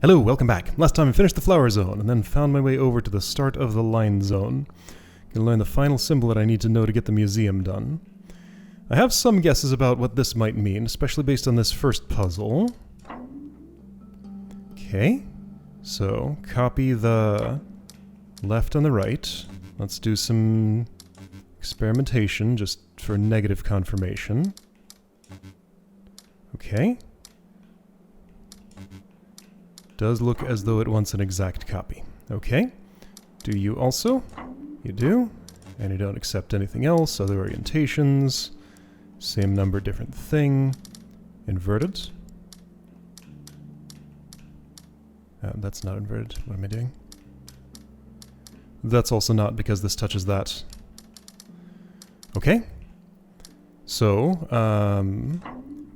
Hello, welcome back. Last time I finished the flower zone, and then found my way over to the start of the line zone. Gonna learn the final symbol that I need to know to get the museum done. I have some guesses about what this might mean, especially based on this first puzzle. Okay, so copy the left and the right. Let's do some experimentation just for negative confirmation. Okay. Does look as though it wants an exact copy. Okay. Do you also? You do. And you don't accept anything else, other orientations. Same number, different thing. Inverted. That's not inverted. What am I doing? That's also not because this touches that. Okay. So,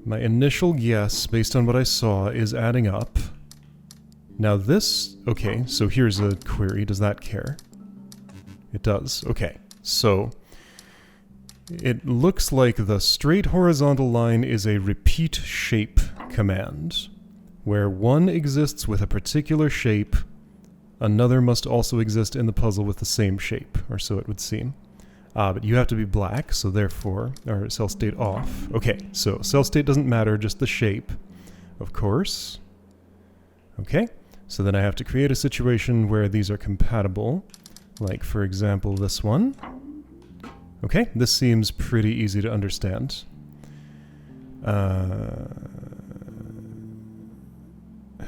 my initial guess, based on what I saw, is adding up. Now this, okay, so here's a query. Does that care? It does. Okay, so it looks like the straight horizontal line is a repeat shape command, where one exists with a particular shape, another must also exist in the puzzle with the same shape, or so it would seem. But you have to be black, so therefore, or cell state off. Okay, so cell state doesn't matter, just the shape, of course. Okay. So then I have to create a situation where these are compatible, like for example this one. Okay, this seems pretty easy to understand.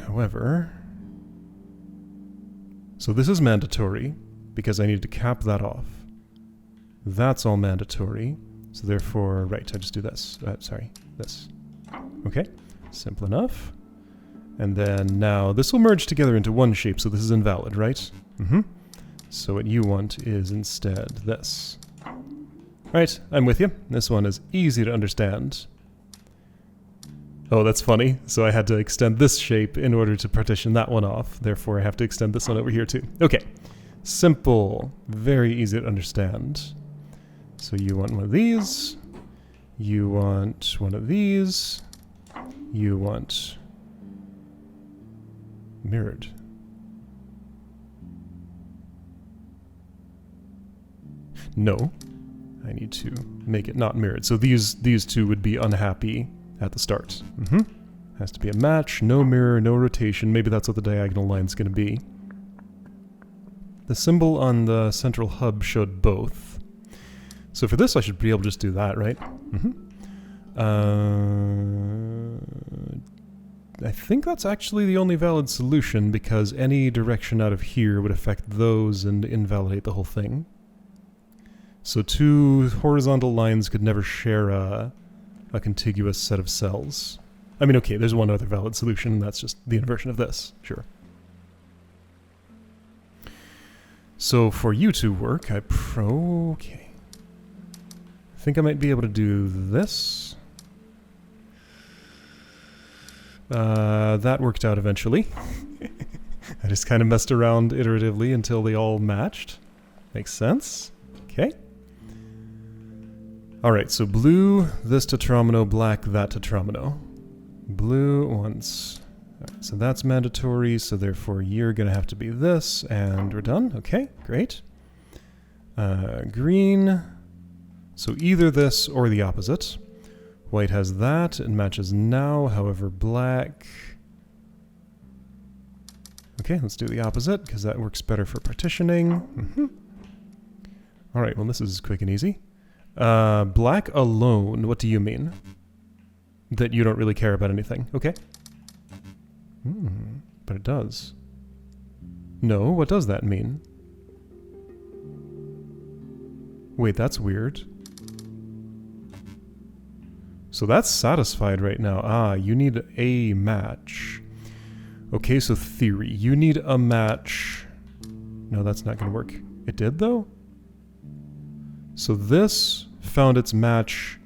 However, so this is mandatory because I need to cap that off. That's all mandatory, so therefore, right, I just do this. This. Okay, simple enough. And then now this will merge together into one shape, so this is invalid, right? Mm-hmm. So what you want is instead this. Right, I'm with you. This one is easy to understand. Oh, that's funny. So I had to extend this shape in order to partition that one off. Therefore, I have to extend this one over here too. Okay. Simple. Very easy to understand. So you want one of these. You want one of these. You want mirrored. No. I need to make it not mirrored. So these two would be unhappy at the start. Has to be a match, no mirror, no rotation. Maybe that's what the diagonal line's going to be. The symbol on the central hub showed both. So for this I should be able to just do that, right? I think that's actually the only valid solution because any direction out of here would affect those and invalidate the whole thing. So two horizontal lines could never share a contiguous set of cells. I mean, okay, there's one other valid solution, and that's just the inversion of this, sure. So for you to work, okay. I think I might be able to do this. That worked out eventually. I just kind of messed around iteratively until they all matched. Makes sense. Okay. Alright, so blue, this tetromino, black, that tetromino. Blue once. Right, so that's mandatory, so therefore you're going to have to be this, and we're done. Okay, great. Green. So either this or the opposite. White has that, it matches now, however black... Okay, let's do the opposite, because that works better for partitioning. Alright, well this is quick and easy. Black alone, what do you mean? That you don't really care about anything. Okay. But it does. No, what does that mean? Wait, that's weird. So that's satisfied right now. You need a match. Okay, so theory. You need a match. No, that's not going to work. It did, though? So this found its match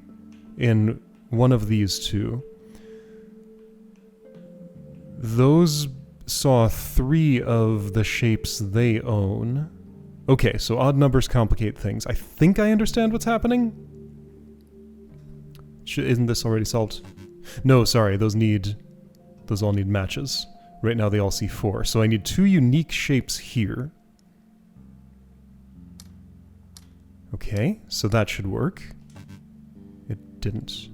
in one of these two. Those saw 3 of the shapes they own. Okay, so odd numbers complicate things. I think I understand what's happening. Isn't this already solved? No, sorry, those all need matches. Right now they all see 4. So I need 2 unique shapes here. Okay, so that should work. It didn't.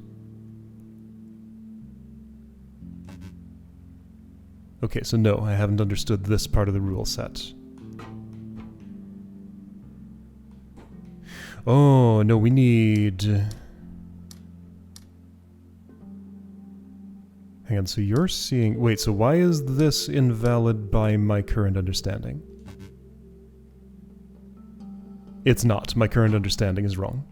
Okay, so no, I haven't understood this part of the rule set. Oh, no, we need... Hang on, so you're seeing... Wait, so why is this invalid by my current understanding? It's not. My current understanding is wrong.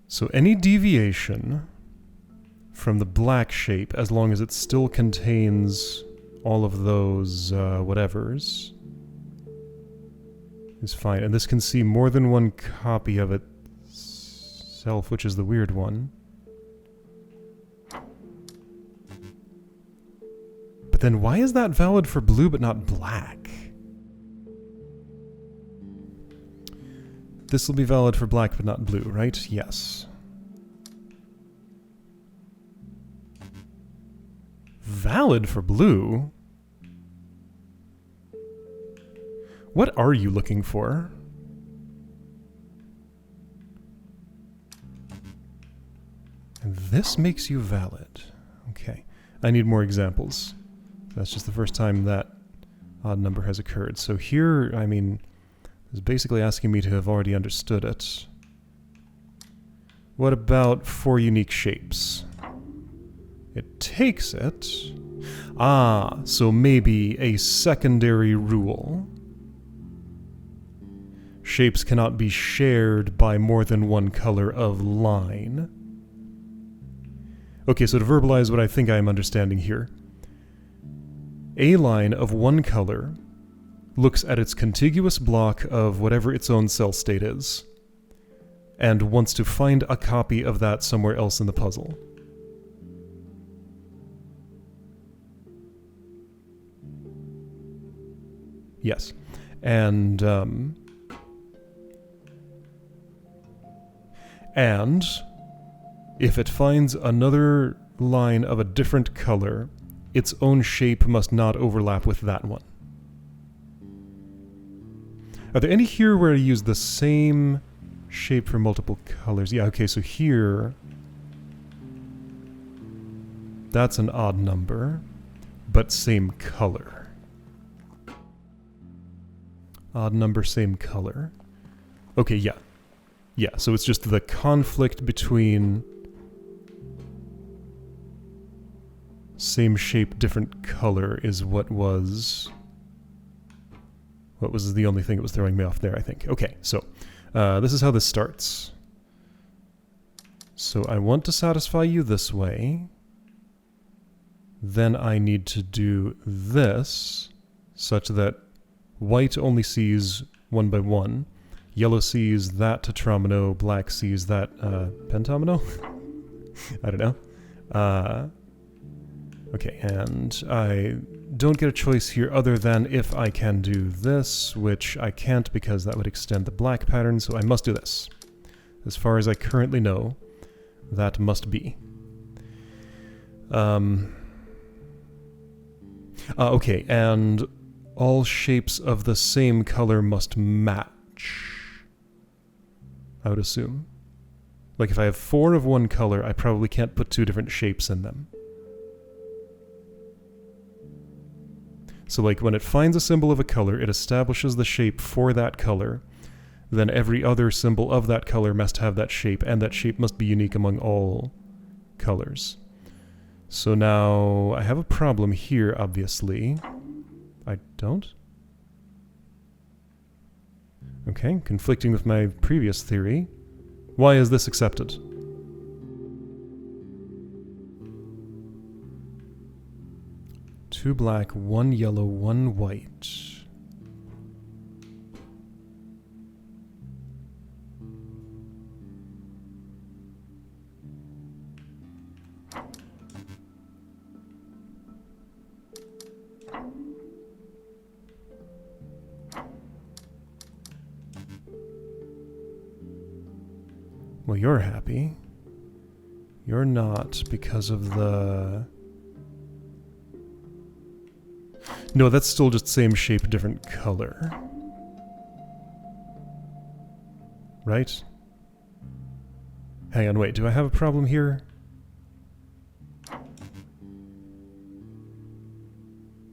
So any deviation from the black shape, as long as it still contains all of those whatevers, is fine. And this can see more than one copy of itself, which is the weird one. But then why is that valid for blue but not black? This will be valid for black but not blue, right? Yes. Valid for blue? What are you looking for? And this makes you valid. Okay. I need more examples. That's just the first time that odd number has occurred. So here, I mean, it's basically asking me to have already understood it. What about 4 unique shapes? It takes it. Ah, so maybe a secondary rule. Shapes cannot be shared by more than one color of line. Okay, so to verbalize what I think I am understanding here. A line of one color looks at its contiguous block of whatever its own cell state is, and wants to find a copy of that somewhere else in the puzzle. Yes. And if it finds another line of a different color, its own shape must not overlap with that one. Are there any here where I use the same shape for multiple colors? Yeah, okay, so here... That's an odd number, but same color. Odd number, same color. Okay, yeah. Yeah, so it's just the conflict between same shape, different color is what was the only thing that was throwing me off there, I think. Okay, so this is how this starts. So I want to satisfy you this way. Then I need to do this such that white only sees 1 by 1. Yellow sees that tetromino, black sees that pentomino? I don't know. Okay, and I don't get a choice here other than if I can do this, which I can't because that would extend the black pattern, so I must do this. As far as I currently know, that must be. Okay, and all shapes of the same color must match, I would assume. Like if I have 4 of one color, I probably can't put 2 different shapes in them. So like when it finds a symbol of a color, it establishes the shape for that color. Then every other symbol of that color must have that shape, and that shape must be unique among all colors. So now I have a problem here, obviously. I don't? Okay, conflicting with my previous theory. Why is this accepted? Two black, 1 yellow, 1 white. Well, you're happy. You're not because of the... No, that's still just same shape, different color. Right? Hang on, wait, do I have a problem here?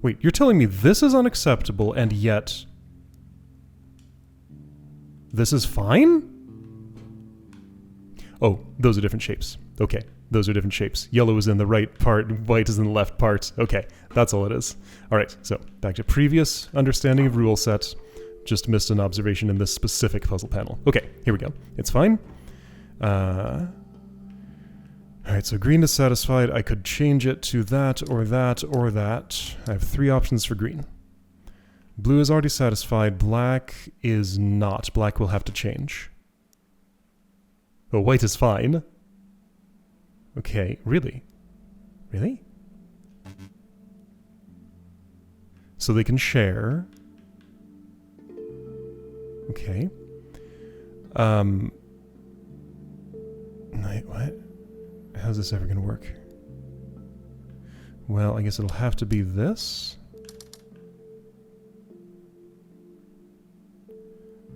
Wait, you're telling me this is unacceptable, and yet... this is fine? Oh, those are different shapes. Okay, those are different shapes. Yellow is in the right part, white is in the left part. Okay, that's all it is. Alright, so back to previous understanding of rule set. Just missed an observation in this specific puzzle panel. Okay, here we go. It's fine. Alright, so green is satisfied. I could change it to that, or that, or that. I have 3 options for green. Blue is already satisfied. Black is not. Black will have to change. Oh, white is fine. Okay, really? Really? So they can share. Okay. Wait, what? How's this ever gonna work? Well, I guess it'll have to be this.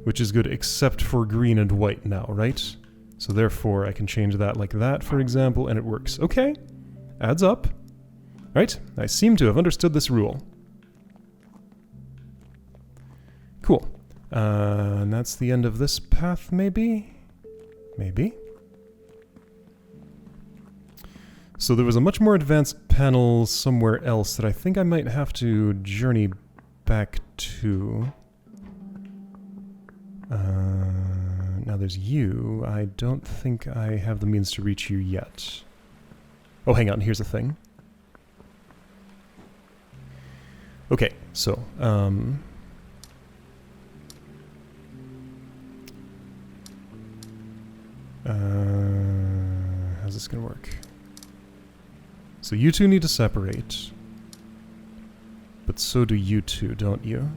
Which is good except for green and white now, right? So therefore I can change that like that, for example, and it works. Okay. Adds up. Right? I seem to have understood this rule. Cool. And that's the end of this path, maybe? Maybe. So there was a much more advanced panel somewhere else that I think I might have to journey back to. Now there's you. I don't think I have the means to reach you yet. Oh, hang on. Here's the thing. Okay, so, how's this gonna work? So you two need to separate. But so do you two, don't you?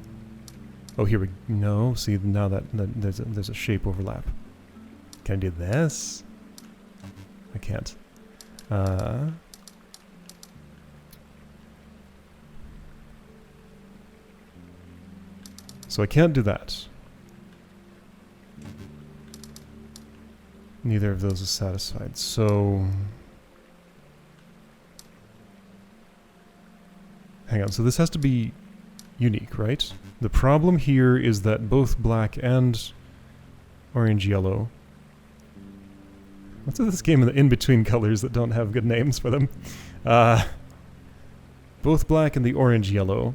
Oh, here we go. No, see, now that there's a shape overlap. Can I do this? I can't. So I can't do that. Neither of those is satisfied, so... Hang on, so this has to be unique, right? The problem here is that both black and orange-yellow... What's this game in between colors that don't have good names for them? Both black and the orange-yellow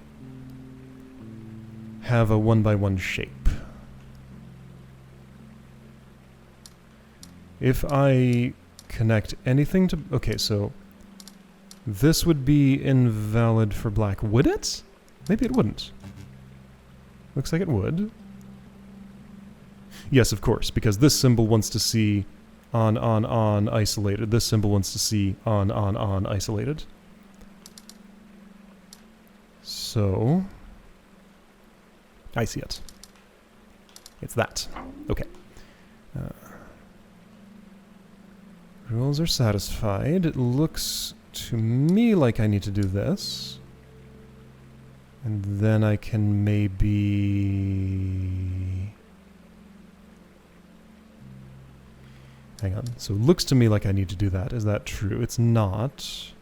have a 1x1 shape. If I connect anything to... Okay, so... This would be invalid for black. Would it? Maybe it wouldn't. Looks like it would. Yes, of course, because this symbol wants to see on, isolated. This symbol wants to see on, isolated. So... I see it. It's that. Okay. Rules are satisfied. It looks to me like I need to do this. And then I can maybe... Hang on. So it looks to me like I need to do that. Is that true? It's not.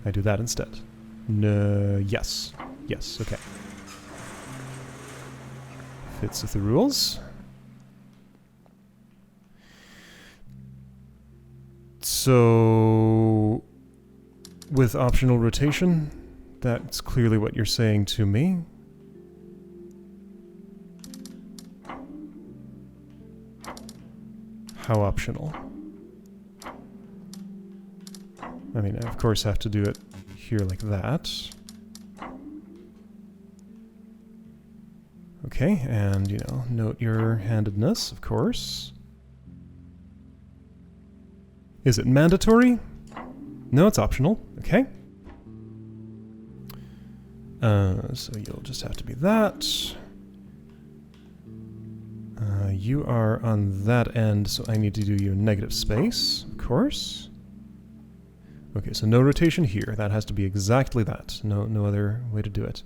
I do that instead. No, yes. Yes, okay. Fits with the rules. So, with optional rotation, that's clearly what you're saying to me. How optional? I mean, I of course have to do it here like that. Okay, and, you know, note your handedness, of course. Is it mandatory? No, it's optional. Okay. So you'll just have to be that. You are on that end, so I need to do you negative space, of course. Okay, so no rotation here. That has to be exactly that. No other way to do it.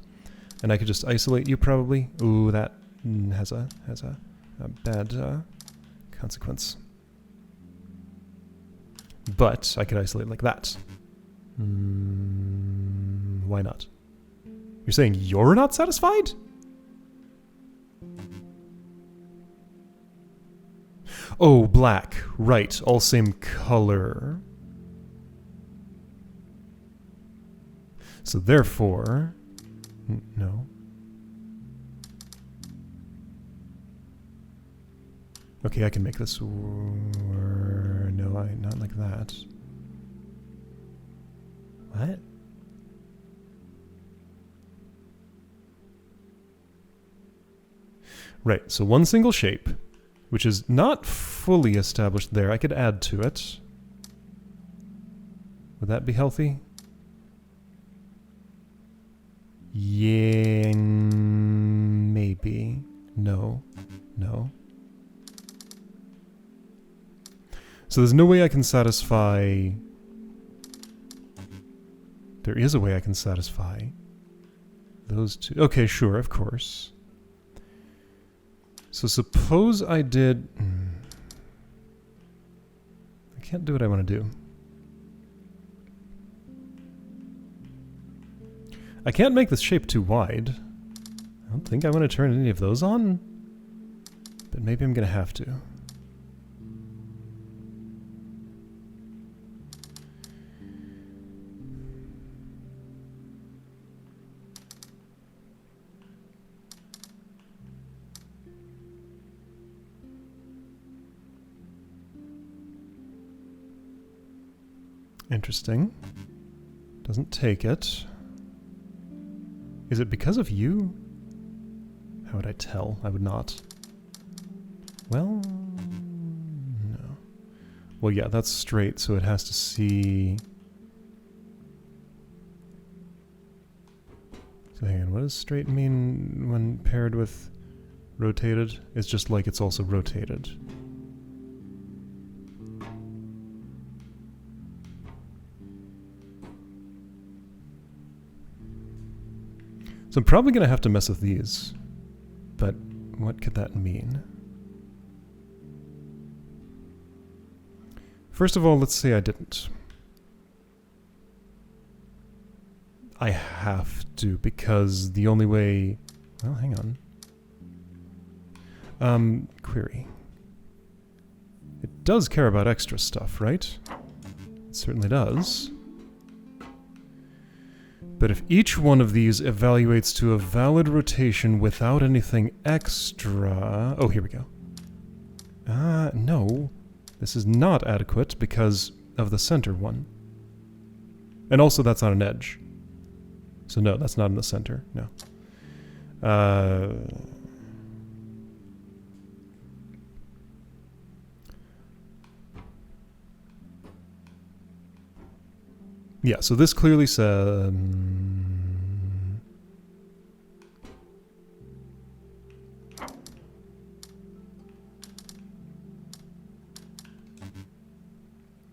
And I could just isolate you probably. Ooh, that has a bad consequence. But I could isolate like that. Why not? You're saying you're not satisfied? Oh, black. Right, all same color. So therefore... no. Okay, I can make this... no, not like that. What? Right, so one single shape, which is not fully established there. I could add to it. Would that be healthy? Yeah, maybe. No. So there's no way I can satisfy... There is a way I can satisfy those two. Okay, sure, of course. So suppose I did... I can't do what I want to do. I can't make this shape too wide. I don't think I want to turn any of those on. But maybe I'm going to have to. Interesting. Doesn't take it. Is it because of you? How would I tell? I would not. Well, no. Well, yeah, that's straight, so it has to see... So hang on, what does straight mean when paired with rotated? It's just like it's also rotated. So I'm probably going to have to mess with these, but what could that mean? First of all, let's say I didn't. I have to, because the only way... Well, hang on. Query. It does care about extra stuff, right? It certainly does. But if each one of these evaluates to a valid rotation without anything extra... Oh, here we go. No. This is not adequate because of the center one. And also that's on an edge. So no, that's not in the center. No. Yeah, so this clearly says...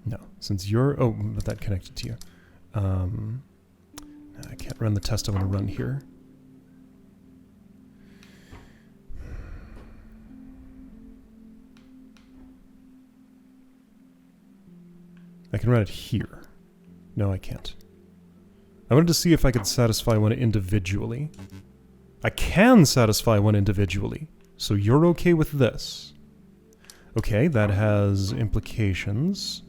no, since you're... Oh, but that connected to you. I can't run the test I want to run here. I can run it here. No, I can't. I wanted to see if I could satisfy one individually. I can satisfy one individually. So you're okay with this. Okay, that has implications.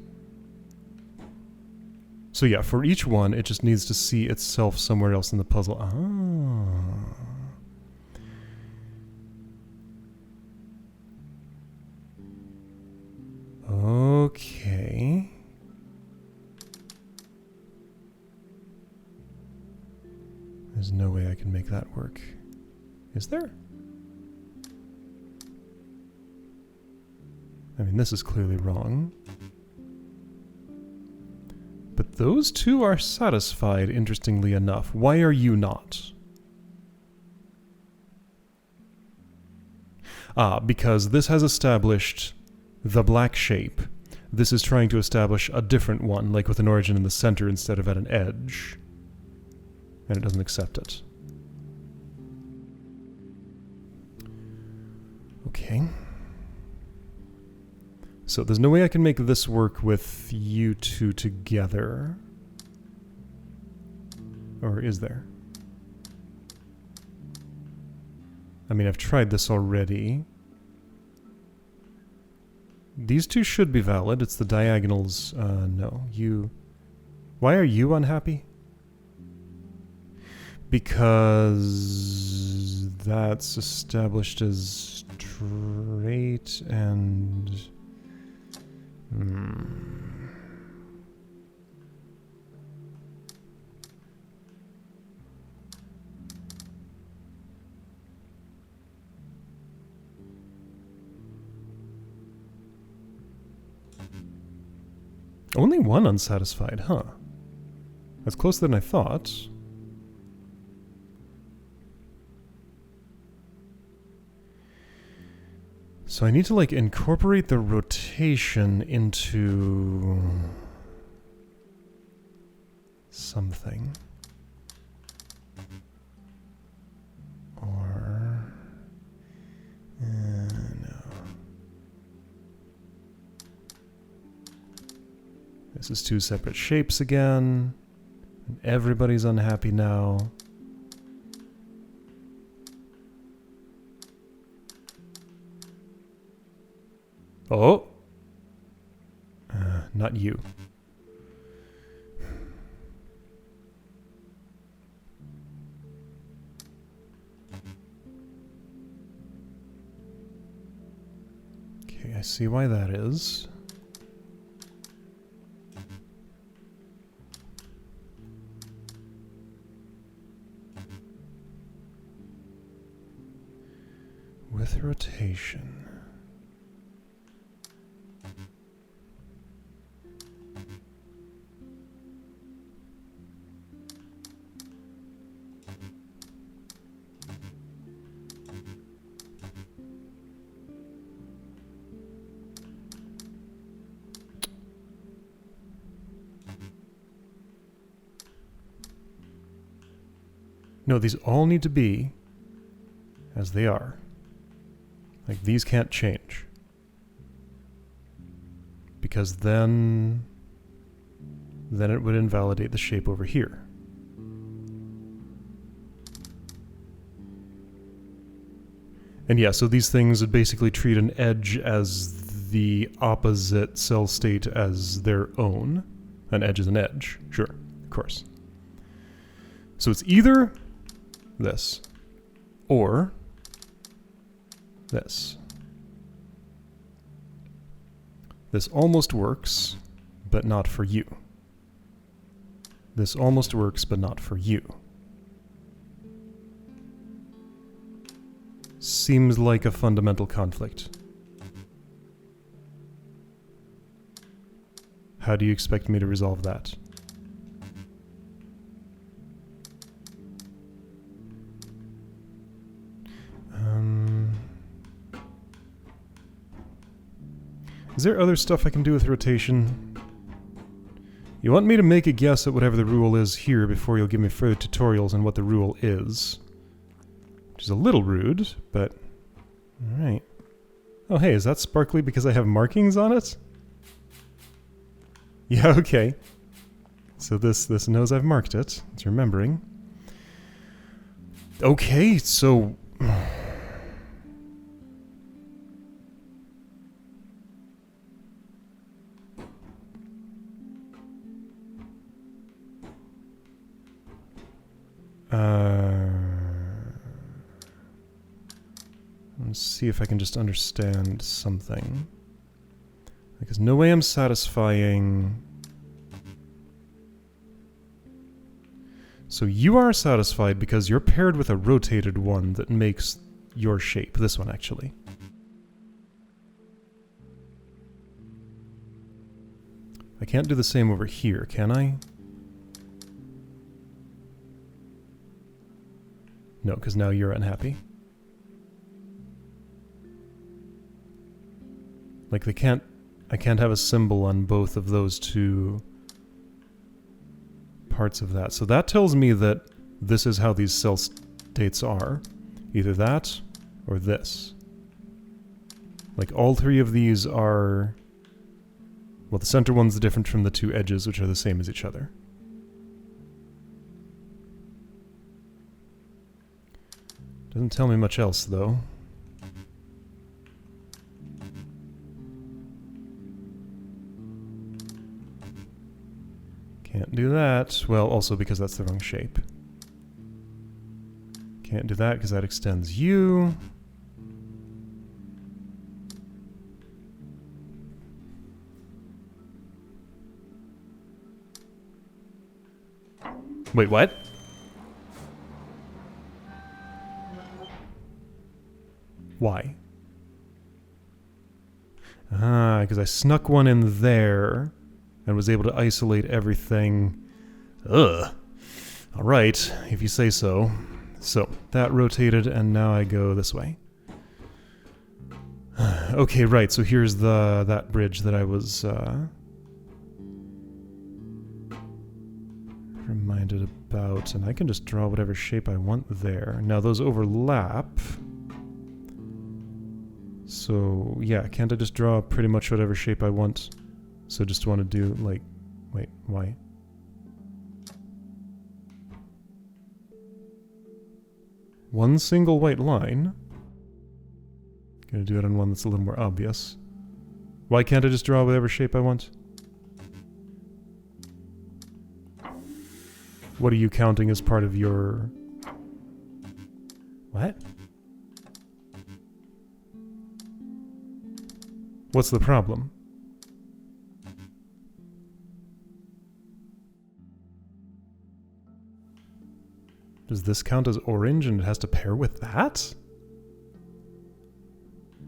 So yeah, for each one, it just needs to see itself somewhere else in the puzzle. Okay. There's no way I can make that work. Is there? I mean, this is clearly wrong. But those two are satisfied, interestingly enough. Why are you not? Because this has established the black shape. This is trying to establish a different one, like with an origin in the center instead of at an edge. And it doesn't accept it. Okay. So there's no way I can make this work with you two together. Or is there? I mean, I've tried this already. These two should be valid. It's the diagonals. No. You... Why are you unhappy? Because that's established as straight and... Only one unsatisfied, huh? That's closer than I thought. So I need to, like, incorporate the rotation into something. Or... no. This is two separate shapes again. And everybody's unhappy now. Oh! Not you. Okay, I see why that is. With rotation. No, these all need to be as they are. Like, these can't change. Because then it would invalidate the shape over here. And yeah, so these things would basically treat an edge as the opposite cell state as their own. An edge is an edge. Sure, of course. So it's either this or this. This almost works, but not for you. This almost works, but not for you. Seems like a fundamental conflict. How do you expect me to resolve that? Is there other stuff I can do with rotation? You want me to make a guess at whatever the rule is here before you'll give me further tutorials on what the rule is. Which is a little rude, but... Alright. Oh hey, is that sparkly because I have markings on it? Yeah, okay. So this knows I've marked it. It's remembering. Okay, so... Let's see if I can just understand something. Because no way I'm satisfying... So you are satisfied because you're paired with a rotated one that makes your shape. This one, actually. I can't do the same over here, can I? No, because now you're unhappy. Like I can't have a symbol on both of those two parts of that. So that tells me that this is how these cell states are. Either that or this. Like all three of these are... Well, the center one's different from the two edges, which are the same as each other. Doesn't tell me much else, though. Can't do that. Well, also because that's the wrong shape. Can't do that because that extends you. Wait, what? Why? Ah, because I snuck one in there and was able to isolate everything. Ugh. Alright, if you say so. So, that rotated, and now I go this way. Okay, right, so here's that bridge that I was reminded about, and I can just draw whatever shape I want there. Now those overlap. So, yeah, can't I just draw pretty much whatever shape I want? So just want to do, like... Wait, why? One single white line. Gonna do it on one that's a little more obvious. Why can't I just draw whatever shape I want? What are you counting as part of your... What? What's the problem? Does this count as orange and it has to pair with that?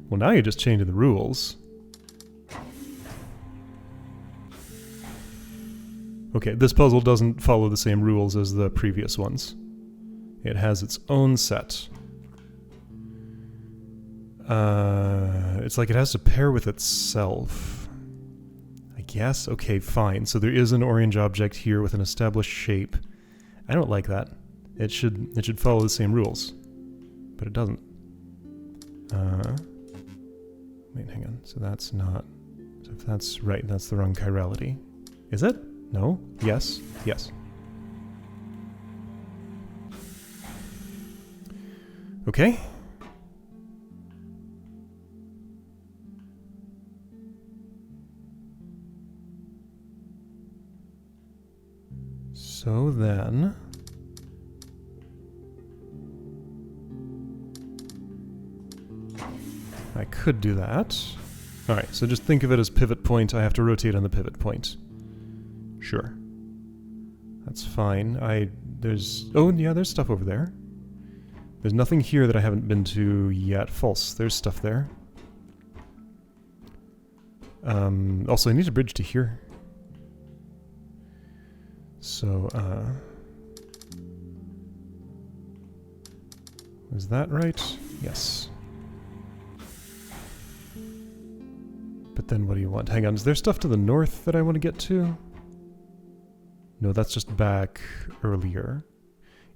Well, now you're just changing the rules. Okay, this puzzle doesn't follow the same rules as the previous ones. It has its own set. It's like it has to pair with itself. I guess? Okay, fine. So there is an orange object here with an established shape. I don't like that. It should follow the same rules. But it doesn't. Wait, hang on. So that's not... So if that's right, that's the wrong chirality. Is it? No? Yes? Yes. Okay. So then... I could do that. Alright, so just think of it as pivot point. I have to rotate on the pivot point. Sure. That's fine. There's... Oh, yeah, there's stuff over there. There's nothing here that I haven't been to yet. False. There's stuff there. Also, I need a bridge to here. So, is that right? Yes. But then what do you want? Hang on, is there stuff to the north that I want to get to? No, that's just back earlier.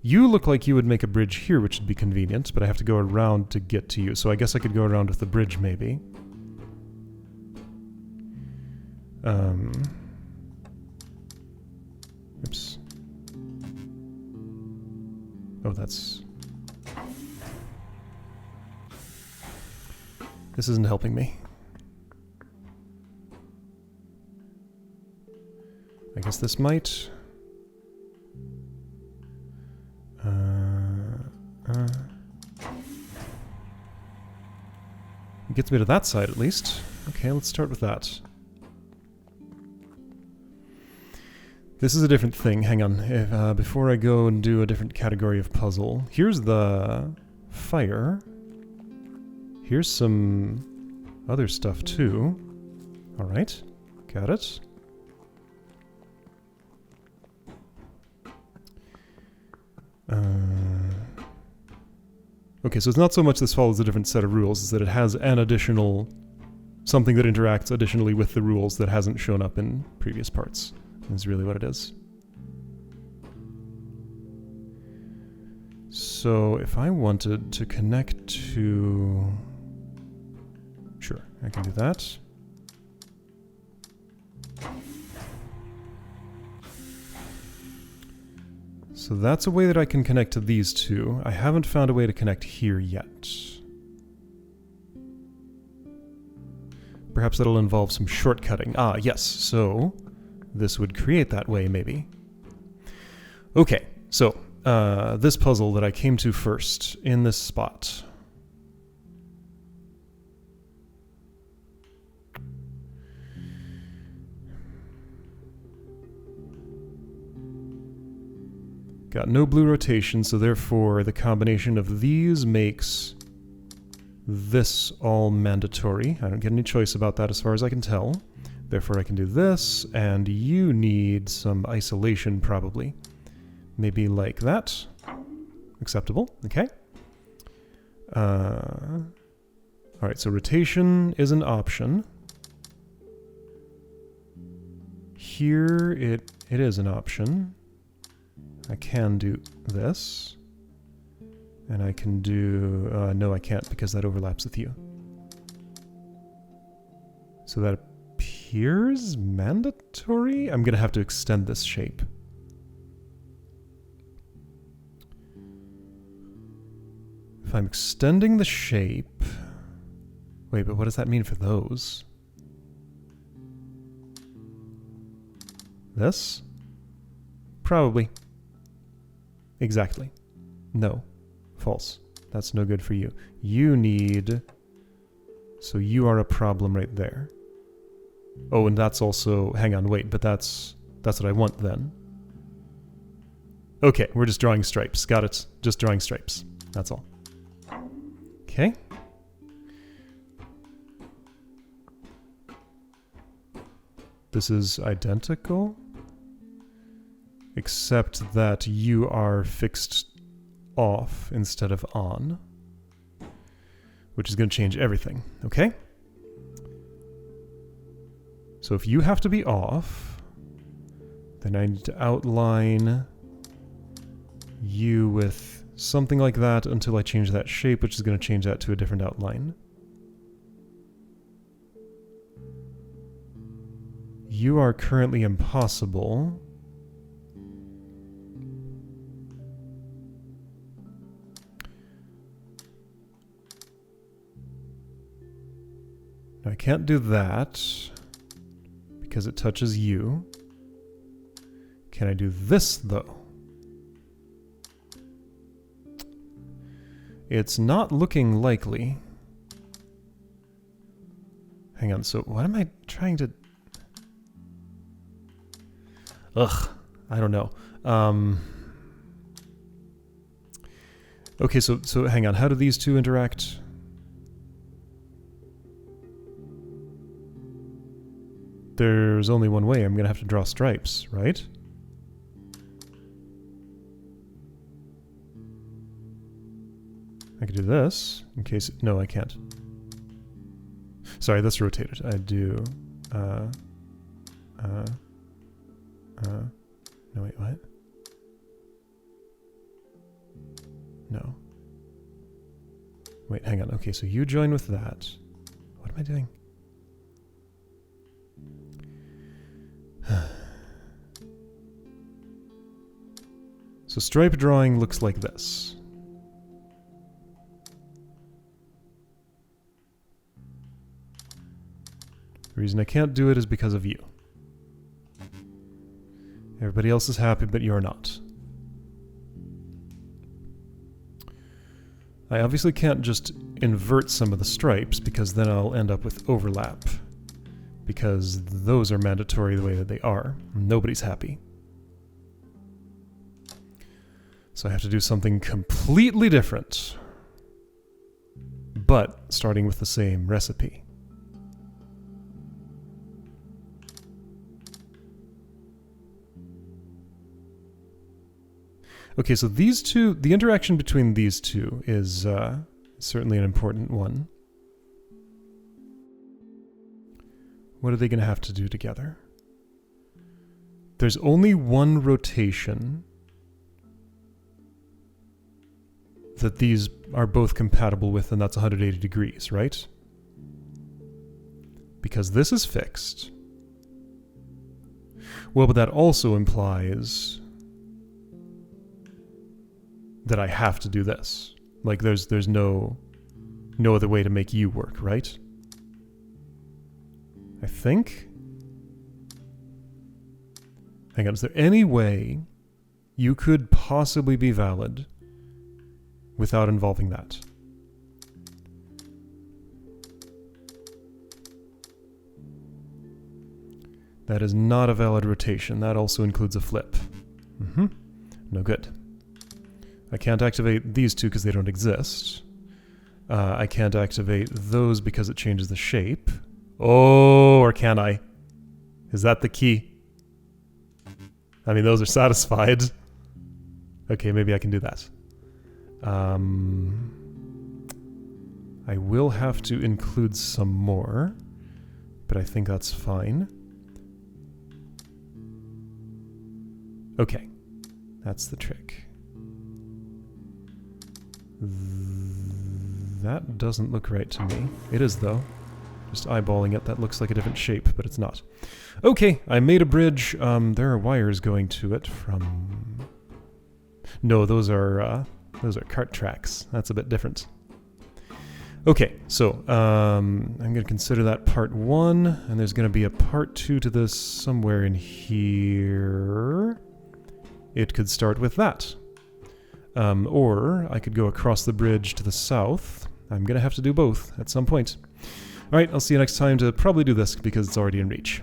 You look like you would make a bridge here, which would be convenient, but I have to go around to get to you, so I guess I could go around with the bridge, maybe. Oops. Oh, that's... This isn't helping me. I guess this might... It gets me to that side, at least. Okay, let's start with that. This is a different thing. Hang on. If, before I go and do a different category of puzzle, here's the fire. Here's some other stuff, too. Alright. Got it. Okay, so it's not so much this follows a different set of rules, it's that it has an additional something that interacts additionally with the rules that hasn't shown up in previous parts. Is really what it is. So if I wanted to connect to... Sure, I can do that. So that's a way that I can connect to these two. I haven't found a way to connect here yet. Perhaps that'll involve some shortcutting. Ah, yes, so this would create that way, maybe. Okay, so this puzzle that I came to first in this spot. Got no blue rotation, so therefore the combination of these makes this all mandatory. I don't get any choice about that as far as I can tell. Therefore I can do this, and you need some isolation probably. Maybe like that. Acceptable, okay. Alright, so rotation is an option. Here it is an option. I can do this. And I can do... no, I can't because that overlaps with you. So that appears mandatory? I'm going to have to extend this shape. If I'm extending the shape... Wait, but what does that mean for those? This? Probably. Exactly. No. False. That's no good for you. You need... So you are a problem right there. Oh, and that's also... Hang on, wait, but that's what I want then. Okay, we're just drawing stripes. Got it. Just drawing stripes. That's all. Okay. This is identical. Except that you are fixed off instead of on, which is going to change everything, okay? So if you have to be off, then I need to outline you with something like that until I change that shape, which is going to change that to a different outline. You are currently impossible. I can't do that because it touches you. Can I do this, though? It's not looking likely. Hang on, so what am I trying to... Ugh, I don't know. Okay, so hang on, how do these two interact? There's only one way. I'm going to have to draw stripes, right? I could do this, in case... No, I can't. Sorry, that's rotated. I do... No, wait, what? No. Wait, hang on. Okay, so you join with that. What am I doing? So stripe drawing looks like this. The reason I can't do it is because of you. Everybody else is happy, but you're not. I obviously can't just invert some of the stripes, because then I'll end up with overlap. Because those are mandatory the way that they are. Nobody's happy. So I have to do something completely different. But starting with the same recipe. Okay, so these two, the interaction between these two is certainly an important one. what are they going to have to do together? There's only one rotation that these are both compatible with, and that's 180 degrees, right? Because this is fixed. Well, but that also implies that I have to do this. Like, there's no other way to make you work, right? I think? Hang on, is there any way you could possibly be valid without involving that? That is not a valid rotation. That also includes a flip. No good. I can't activate these two because they don't exist. I can't activate those because it changes the shape. Oh, or can I? Is that the key? I mean, those are satisfied. Okay, maybe I can do that. I will have to include some more, but I think that's fine. Okay, that's the trick. That doesn't look right to me. It is, though. Just eyeballing it, that looks like a different shape, but it's not. Okay, I made a bridge. There are wires going to it from... No, those are cart tracks. That's a bit different. Okay, so I'm going to consider that part 1, and there's going to be a part 2 to this somewhere in here. It could start with that. Or I could go across the bridge to the south. I'm going to have to do both at some point. Alright, I'll see you next time to probably do this because it's already in reach.